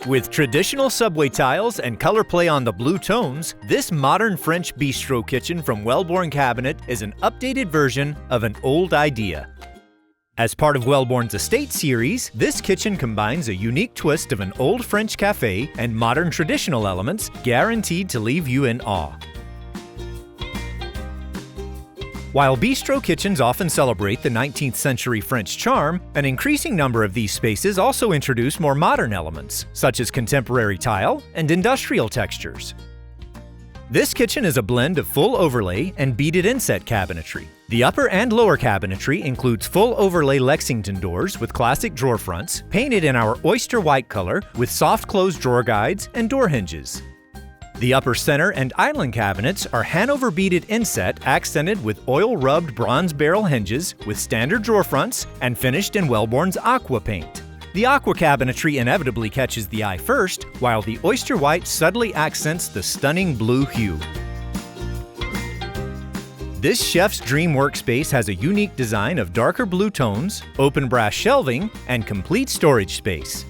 With traditional subway tiles and color play on the blue tones, this modern French bistro kitchen from Wellborn Cabinet is an updated version of an old idea. As part of Wellborn's Estate series, this kitchen combines a unique twist of an old French cafe and modern traditional elements, guaranteed to leave you in awe. While bistro kitchens often celebrate the 19th century French charm, an increasing number of these spaces also introduce more modern elements, such as contemporary tile and industrial textures. This kitchen is a blend of full overlay and beaded inset cabinetry. The upper and lower cabinetry includes full overlay Lexington doors with classic drawer fronts, painted in our oyster white color with soft close drawer guides and door hinges. The upper center and island cabinets are Hanover beaded inset accented with oil-rubbed bronze barrel hinges with standard drawer fronts and finished in Wellborn's aqua paint. The aqua cabinetry inevitably catches the eye first, while the oyster white subtly accents the stunning blue hue. This chef's dream workspace has a unique design of darker blue tones, open brass shelving, and complete storage space.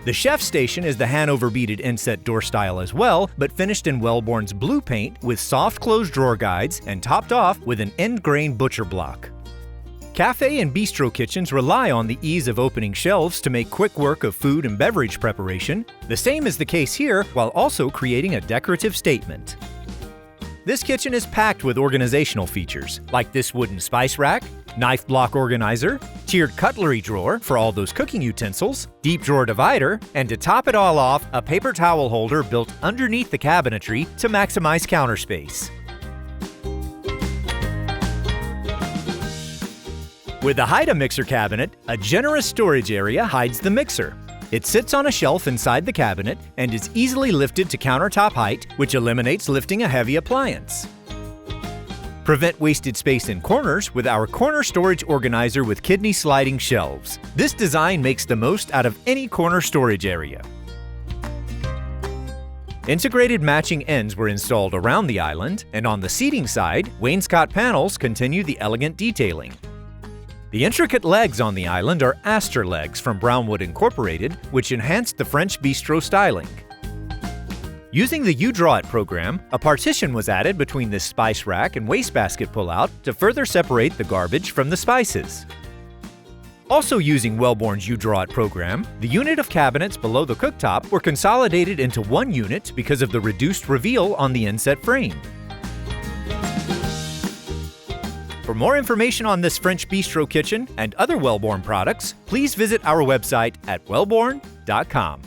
The chef station is the Hanover beaded inset door style as well, but finished in Wellborn's blue paint with soft closed drawer guides and topped off with an end grain butcher block. Cafe and bistro kitchens rely on the ease of opening shelves to make quick work of food and beverage preparation. The same is the case here, while also creating a decorative statement. This kitchen is packed with organizational features, like this wooden spice rack, knife block organizer, tiered cutlery drawer for all those cooking utensils, deep drawer divider, and to top it all off, a paper towel holder built underneath the cabinetry to maximize counter space. With the Haida mixer cabinet, a generous storage area hides the mixer. It sits on a shelf inside the cabinet and is easily lifted to countertop height, which eliminates lifting a heavy appliance. Prevent wasted space in corners with our corner storage organizer with kidney sliding shelves. This design makes the most out of any corner storage area. Integrated matching ends were installed around the island, and on the seating side, wainscot panels continue the elegant detailing. The intricate legs on the island are Astor legs from Brownwood Incorporated, which enhanced the French bistro styling. Using the You Draw It program, a partition was added between this spice rack and wastebasket pullout to further separate the garbage from the spices. Also using Wellborn's You Draw It program, the unit of cabinets below the cooktop were consolidated into one unit because of the reduced reveal on the inset frame. For more information on this French bistro kitchen and other Wellborn products, please visit our website at wellborn.com.